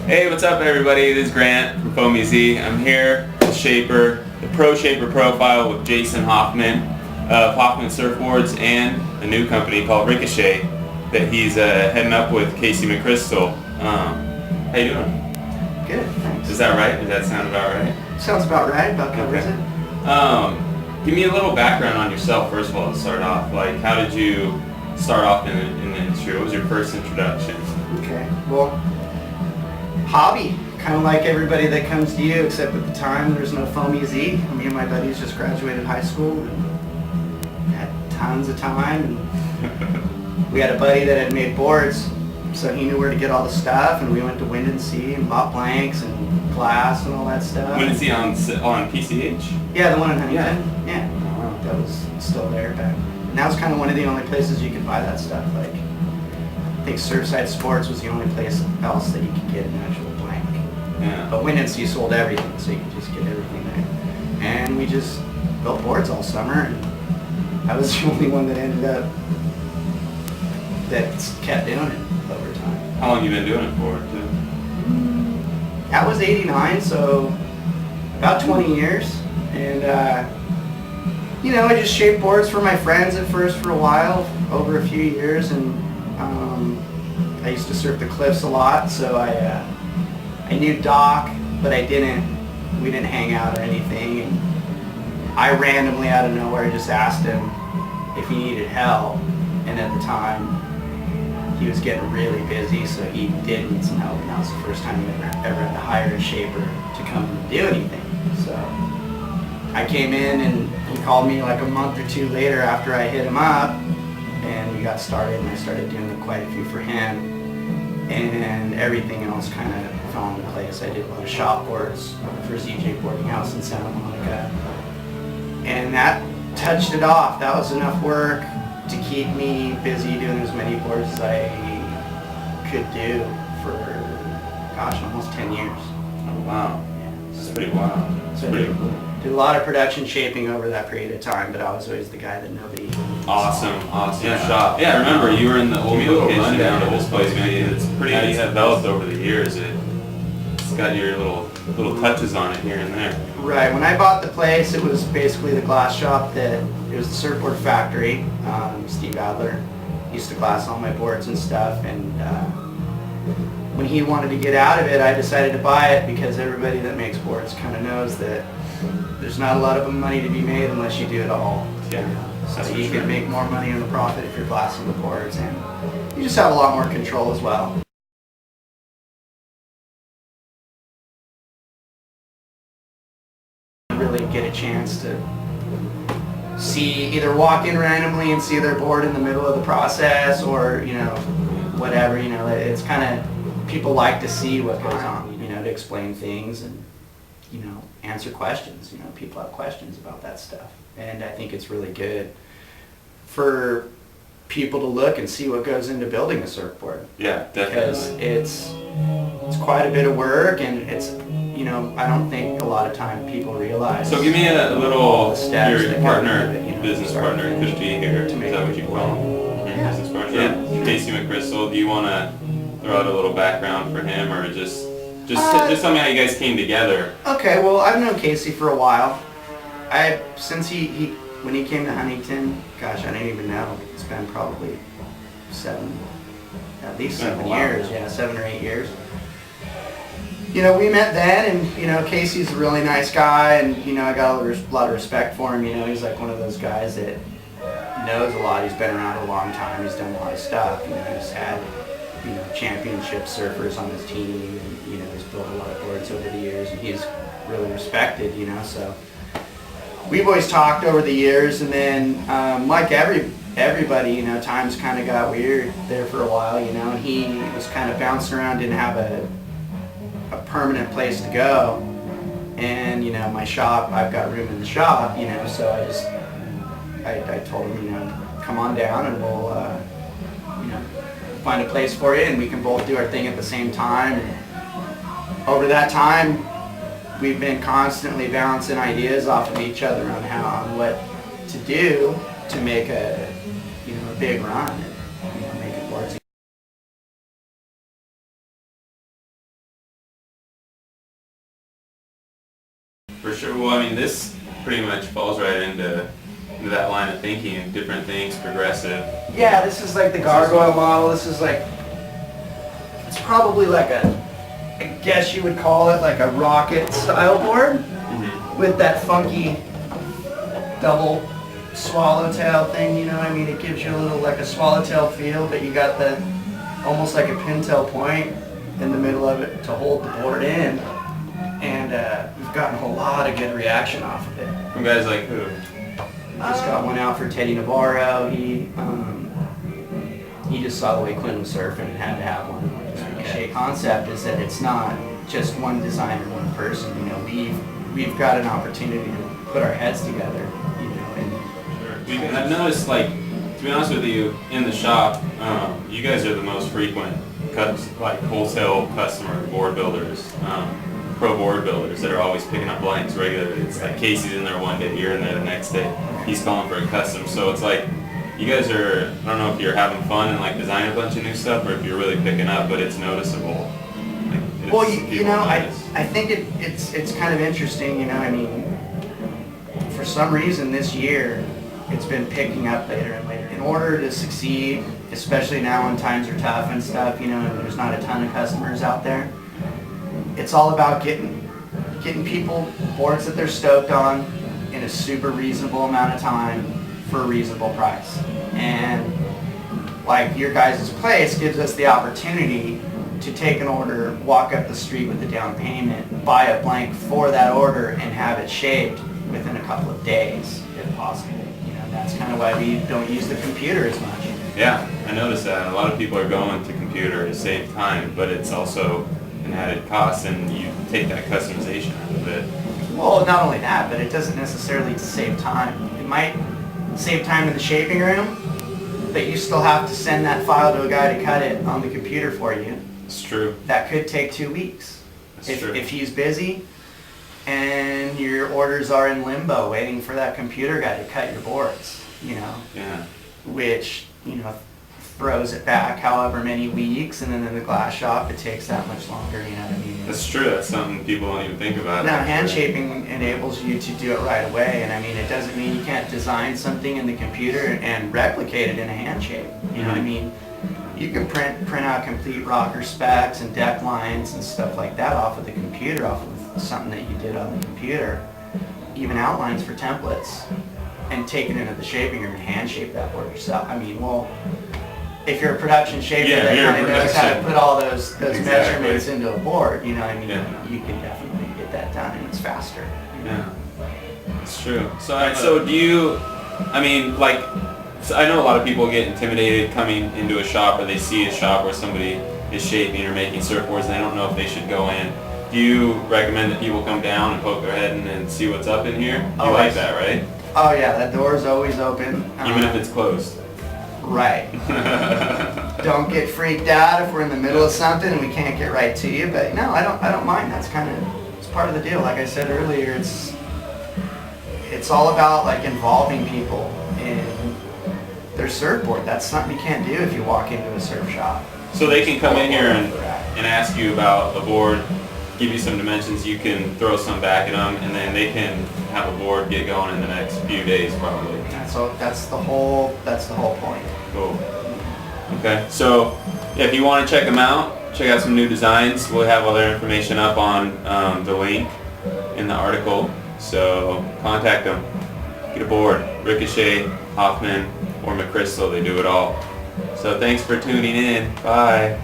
Hey, what's up everybody? This is Grant from Foamy Z. I'm here with Shaper, the Pro Shaper Profile with Jason Hoffman of Hoffman Surfboards and a new company called Ricochet that he's heading up with Casey McCrystal. How you doing? Good, thanks. Is that right? Does that sound about right? Sounds about right, about covers it. Give me a little background on yourself first of all to start off. Like, how did you start off in the industry? What was your first introduction? Okay, well, hobby, kind of like everybody that comes to you, except at the time there's no Foamy Z. Me and my buddies just graduated high school and had tons of time. And we had a buddy that had made boards, so he knew where to get all the stuff, and we went to Wind and Sea and bought planks and glass and all that stuff. Wind and Sea on PCH? Yeah, the one in Huntington. Yeah. Oh, wow. That was still there back. And that was kind of one of the only places you could buy that stuff. Like, I think Surfside Sports was the only place else that you could get an actual blank. Yeah. But Wind and Sea sold everything, so you could just get everything there. And we just built boards all summer, and I was the only one that ended up that kept doing it over time. How long have you been doing it for, too? That was '89, so about 20 years. And you know, I just shaped boards for my friends at first for a while, over a few years, and I used to surf the cliffs a lot, so I knew Doc, but we didn't hang out or anything, and I randomly out of nowhere just asked him if he needed help, and at the time he was getting really busy, so he did need some help, and that was the first time he ever had to hire a shaper to come and do anything. So I came in and he called me like a month or two later after I hit him up, and we got started, and I started doing quite a few for him, and everything else kind of fell into place. I did a lot of shop boards for ZJ Boarding House in Santa Monica, and that touched it off. That was enough work to keep me busy doing as many boards as I could do for, gosh, almost 10 years. Oh, wow. Yeah, That's pretty wild. That's so pretty cool. Did a lot of production shaping over that period of time, but I was always the guy that nobody Awesome Yeah. shop. Yeah, I remember you were in the old Give me a little location rundown down of at this place, man. It's pretty, how it's you have developed over the years. It's got your little touches on it here and there. Right, when I bought the place, it was basically the glass shop it was the surfboard factory. Steve Adler used to glass all my boards and stuff, and when he wanted to get out of it, I decided to buy it because everybody that makes boards kind of knows that there's not a lot of money to be made unless you do it all. Yeah, So that's for you sure. can make more money on the profit if you're glassing the boards, and you just have a lot more control as well. Really get a chance to see, either walk in randomly and see their board in the middle of the process, or, you know, whatever, you know, it's kind of, people like to see what goes on, you know, to explain things and, you know, answer questions. You know, people have questions about that stuff, and I think it's really good for people to look and see what goes into building a surfboard. Yeah, Because definitely. it's quite a bit of work, and it's, you know, I don't think a lot of time people realize. So give me a all little, the steps your that go partner, into it, you know, business start partner to could finish be here. to Is make that it what you work. call him? Your Yeah. business partner? Sure. Yeah. Casey McCrystal, do you want to throw out a little background for him, or just tell me how you guys came together? Okay, well, I've known Casey for a while. Since when he came to Huntington, gosh, I don't even know. It's been probably at least It's been a 7 while. years. Yeah, 7 or 8 years. You know, we met then, and, you know, Casey's a really nice guy, and, you know, I got a lot of respect for him. You know, he's like one of those guys that knows a lot. He's been around a long time. He's done a lot of stuff. You know, he's had, you know, championship surfers on his team, and, you know, he's built a lot of boards over the years, and he's really respected, you know, so we've always talked over the years, and then like everybody, you know, times kind of got weird there for a while, you know, and he was kind of bouncing around, didn't have a permanent place to go, and, you know, my shop, I've got room in the shop, you know, so I told him, you know, come on down and we'll, you know, find a place for you, and we can both do our thing at the same time. And over that time, we've been constantly bouncing ideas off of each other on what to do to make a, you know, a big run, and, you know, make it boards pretty much falls right into that line of thinking, different things, progressive. Yeah, this is like the gargoyle model. This is like, it's probably like I guess you would call it like a rocket style board with that funky double swallowtail thing, you know what I mean? It gives you a little like a swallowtail feel, but you got the almost like a pintail point in the middle of it to hold the board in. And we've gotten a lot of good reaction off of it. From guys like who? We just got one out for Teddy Navarro. He just saw the way Quinn was surfing and had to have one. The Ricochet concept is that it's not just one designer, one person. You know, we've got an opportunity to put our heads together. You know, and I've noticed, like, to be honest with you, in the shop, you guys are the most frequent like wholesale customer board builders, pro board builders that are always picking up blanks regularly. It's like Casey's in there one day, you're in there the next day. He's calling for a custom, so it's like you guys are. I don't know if you're having fun and like designing a bunch of new stuff, or if you're really picking up, but it's noticeable. Like, well, you know, I think it's kind of interesting. You know, I mean, for some reason this year it's been picking up later and later. In order to succeed, especially now when times are tough and stuff, you know, and there's not a ton of customers out there, it's all about getting people boards that they're stoked on in a super reasonable amount of time for a reasonable price. And like your guys' place gives us the opportunity to take an order, walk up the street with a down payment, buy a blank for that order, and have it shaped within a couple of days, if possible. You know, that's kind of why we don't use the computer as much. Yeah, I noticed that. A lot of people are going to computer to save time, but it's also an added cost, and you take that customization out of it. Well, not only that, but it doesn't necessarily save time. It might save time in the shaping room, but you still have to send that file to a guy to cut it on the computer for you. It's true. That could take 2 weeks. True. If he's busy and your orders are in limbo waiting for that computer guy to cut your boards, you know. Yeah. Which, you know, throws it back however many weeks, and then in the glass shop it takes that much longer, you know what I mean? That's true. That's something people don't even think about. Now, hand shaping enables you to do it right away, and I mean, it doesn't mean you can't design something in the computer and replicate it in a hand shape. You know what I mean? You can print out complete rocker specs and deck lines and stuff like that off of the computer, off of something that you did on the computer, even outlines for templates, and take it into the shaping room and hand shape that board yourself. I mean, well, if you're a production shaper that kind of knows how to put all those measurements into a board, you know what I mean, you can definitely get that done, and it's faster. Yeah, it's true. So do you, I mean, like, so I know a lot of people get intimidated coming into a shop, or they see a shop where somebody is shaping or making surfboards and they don't know if they should go in. Do you recommend that people come down and poke their head in and see what's up in here? You like that, right? Oh yeah, that door is always open. Even if it's closed? Right. Don't get freaked out if we're in the middle of something and we can't get right to you, but no, I don't mind. That's kind of, it's part of the deal. Like I said earlier, it's all about like involving people in their surfboard. That's something you can't do if you walk into a surf shop. So they can come in here and ask you about the board, give you some dimensions, you can throw some back at them, and then they can have a board get going in the next few days probably. That's the whole point. Cool. Okay, so if you want to check them out, check out some new designs. We'll have all their information up on the link in the article. So contact them. Get a board. Ricochet, Hoffman, or McCrystal. They do it all. So thanks for tuning in. Bye.